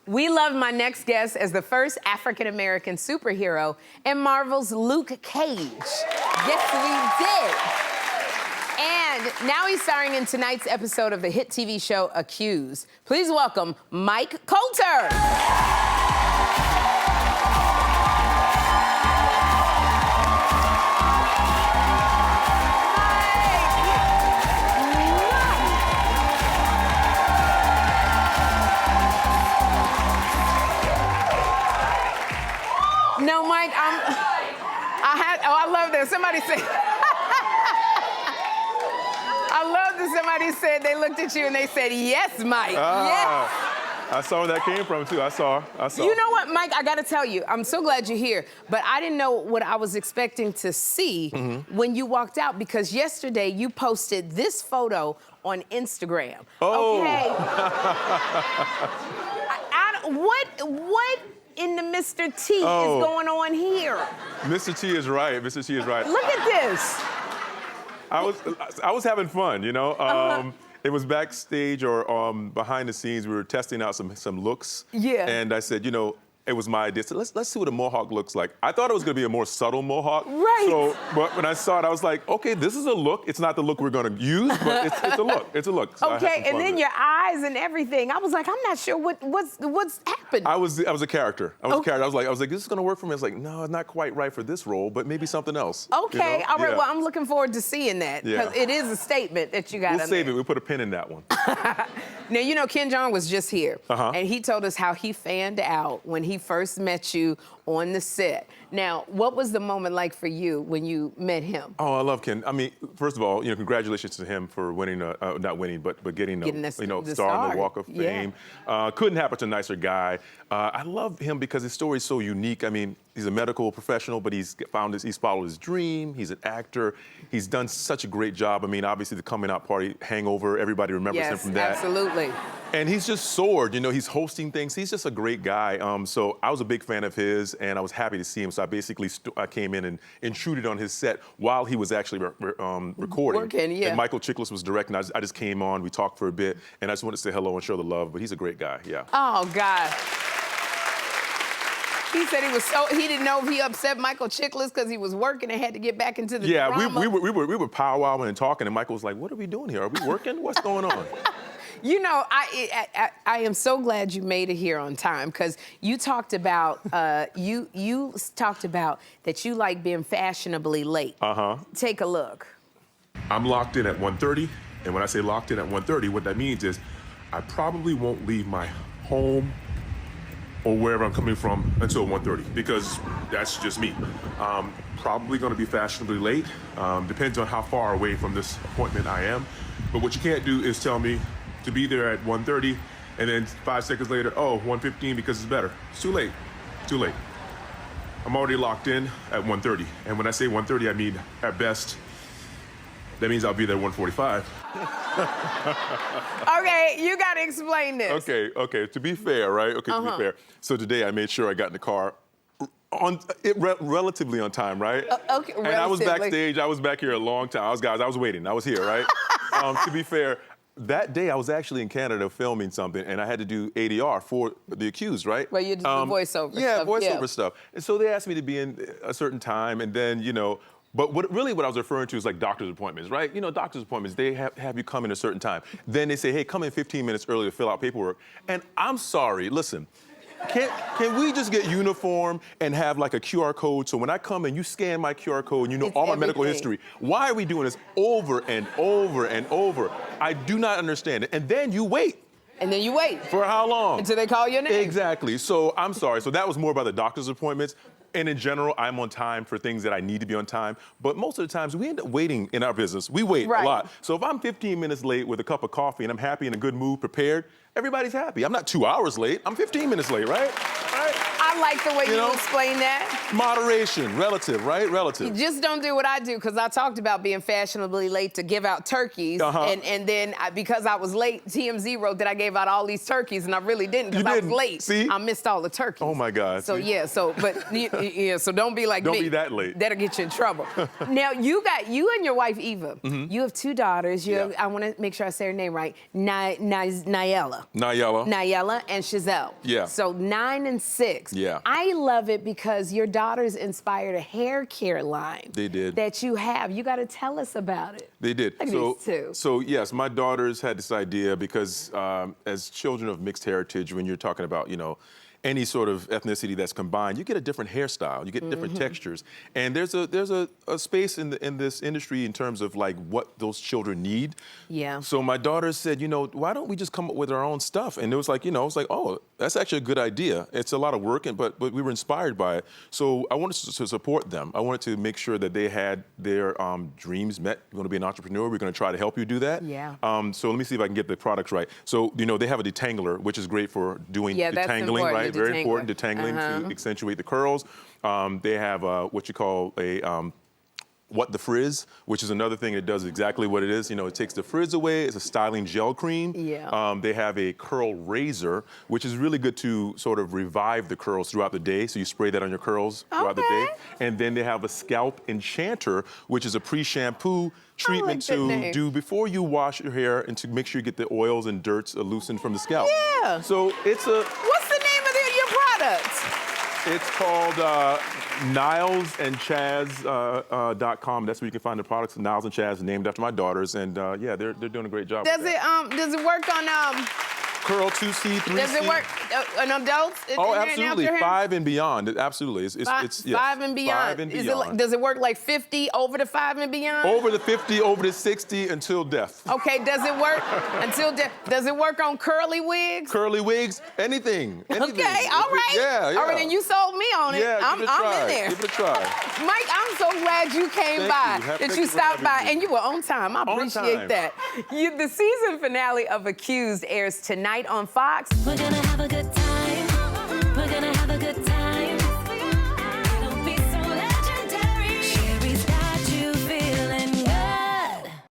We love my next guest as the first African-American superhero in Marvel's Luke Cage. Yes, we did. And now he's starring in tonight's episode of the hit TV show Accused. Please welcome Mike Colter. No, Mike, I love that. Somebody said, I love that somebody said, they looked at you and they said, yes, Mike, yes. I saw where that came from, too. I saw. You know what, Mike, I gotta tell you, I'm so glad you're here, but I didn't know what I was expecting to see when you walked out, because yesterday you posted this photo on Instagram. Oh. Okay. What in the Mr. T is going on here? Mr. T is right. Mr. T is right. Look at this. I was having fun, you know. It was backstage or behind the scenes. We were testing out some looks. Yeah. And I said, you know, it was my idea. So let's see what a mohawk looks like. I thought it was gonna be a more subtle mohawk. Right. So, but when I saw it, I was like, okay, this is a look. It's not the look we're gonna use, but it's a look. It's a look. So okay, and then your eyes and everything. I was like, I'm not sure what's happened. I was a character. I was a character. I was like, this is gonna work for me. I was like, no, it's not quite right for this role, but maybe something else. Okay, you know? all right. Yeah. Well, I'm looking forward to seeing that, because it is a statement that you got. We'll save it. We'll put a pin in that one. Now, you know, Ken Jeong was just here, and he told us how he fanned out when he first met you on the set. Now, what was the moment like for you when you met him? Oh, I love Ken. I mean, first of all, you know, congratulations to him for winning, not winning, but getting the star on the Walk of Fame. Couldn't happen to a nicer guy. I love him because his story is so unique. I mean, he's a medical professional, but he's followed his dream. He's an actor. He's done such a great job. I mean, obviously the coming out party, Hangover, everybody remembers him from that. Absolutely. And he's just soared, you know, he's hosting things. He's just a great guy. So I was a big fan of his, and I was happy to see him. So I basically I came in and intruded on his set while he was actually recording. And Michael Chiklis was directing. I just came on, we talked for a bit, and I just wanted to say hello and show the love, but he's a great guy, yeah. Oh, God. He said he didn't know if he upset Michael Chiklis because he was working and had to get back into the drama. We were powwowing and talking, and Michael was like, what are we doing here? Are we working? What's going on? You know, I am so glad you made it here on time, because you talked about you talked about that you like being fashionably late. Take a look. I'm locked in at 1:30, and when I say locked in at 1:30, what that means is I probably won't leave my home or wherever I'm coming from until 1:30, because that's just me. Probably gonna be fashionably late. Depends on how far away from this appointment I am. But what you can't do is tell me to be there at 1:30, and then 5 seconds later, 1:15 because it's better. It's too late, too late. I'm already locked in at 1:30. And when I say 1:30, I mean, at best, that means I'll be there 1:45. Okay, you gotta explain this. Okay, to be fair, right? Okay, to be fair. So today I made sure I got in the car relatively on time, right? Okay, and I was backstage, I was back here a long time. I was waiting, I was here, right? To be fair, that day I was actually in Canada filming something, and I had to do ADR for The Accused, right? Well, you did the voiceover stuff. Yeah, voiceover stuff. And so they asked me to be in a certain time, and then, you know, but what I was referring to is like doctor's appointments, right? You know, doctor's appointments, they have you come in a certain time. Then they say, hey, come in 15 minutes early to fill out paperwork. And I'm sorry, listen, can we just get uniform and have like a QR code, so when I come and you scan my QR code and you know all my medical history? Why are we doing this over and over and over? I do not understand it. And then you wait. And then you wait. For how long? Until they call your name. Exactly. So I'm sorry. So that was more about the doctor's appointments. And in general, I'm on time for things that I need to be on time. But most of the times, we end up waiting in our business. We wait a lot. So if I'm 15 minutes late with a cup of coffee and I'm happy, in a good mood, prepared, everybody's happy. I'm not 2 hours late. I'm 15 minutes late, right? I I like the way you explain that. Moderation, relative, right? Relative. Just don't do what I do, because I talked about being fashionably late to give out turkeys, and then because I was late, TMZ wrote that I gave out all these turkeys, and I really didn't, because I was late. See? I missed all the turkeys. Oh my God. So yeah, so so don't be like me. Don't be that late. That'll get you in trouble. Now you and your wife Eva. You have 2 daughters. You have, I want to make sure I say her name right. Nayela and Chazelle. Yeah. So 9 and 6. Yeah. I love it because your daughters inspired a hair care line. They did. That you have. You got to tell us about it. They did. Look at these 2. So yes, my daughters had this idea because as children of mixed heritage, when you're talking about, any sort of ethnicity that's combined, you get a different hairstyle, you get different textures, and there's a space in this industry in terms of like what those children need. Yeah. So my daughters said, why don't we just come up with our own stuff? And it was like, oh, that's actually a good idea. It's a lot of work, but we were inspired by it. So I wanted to support them. I wanted to make sure that they had their dreams met. You want to be an entrepreneur? We're going to try to help you do that. Yeah. So let me see if I can get the products right. So they have a detangler, which is great for doing detangling, right? Very important, detangling to accentuate the curls. They have what you call a What the Frizz, which is another thing that does exactly what it is. It takes the frizz away. It's a styling gel cream. Yeah. They have a curl razor, which is really good to sort of revive the curls throughout the day. So you spray that on your curls throughout the day. And then they have a scalp enchanter, which is a pre-shampoo treatment to do before you wash your hair and to make sure you get the oils and dirts loosened from the scalp. Yeah. So it's a... What's the name of your product? It's called NilesandChaz.com. That's where you can find the products. Niles and Chaz, named after my daughters, and yeah, they're doing a great job. Does it work on Curl 2C, 3C. Does it work on adults? Oh, absolutely. 5 and beyond. Absolutely. It's 5 and beyond. 5 and beyond. Does it work like 50 over the 5 and beyond? Over the 50, over the 60 until death. Okay. Does it work until death? Does it work on curly wigs? Curly wigs, anything. Okay. All right. Yeah. All right. And you sold me on it. Yeah. I'm in there. Give it a try. Mike, I'm so glad you came by. That you stopped by, and you were on time. I appreciate that. The season finale of Accused airs tonight on Fox. We're gonna have a good time.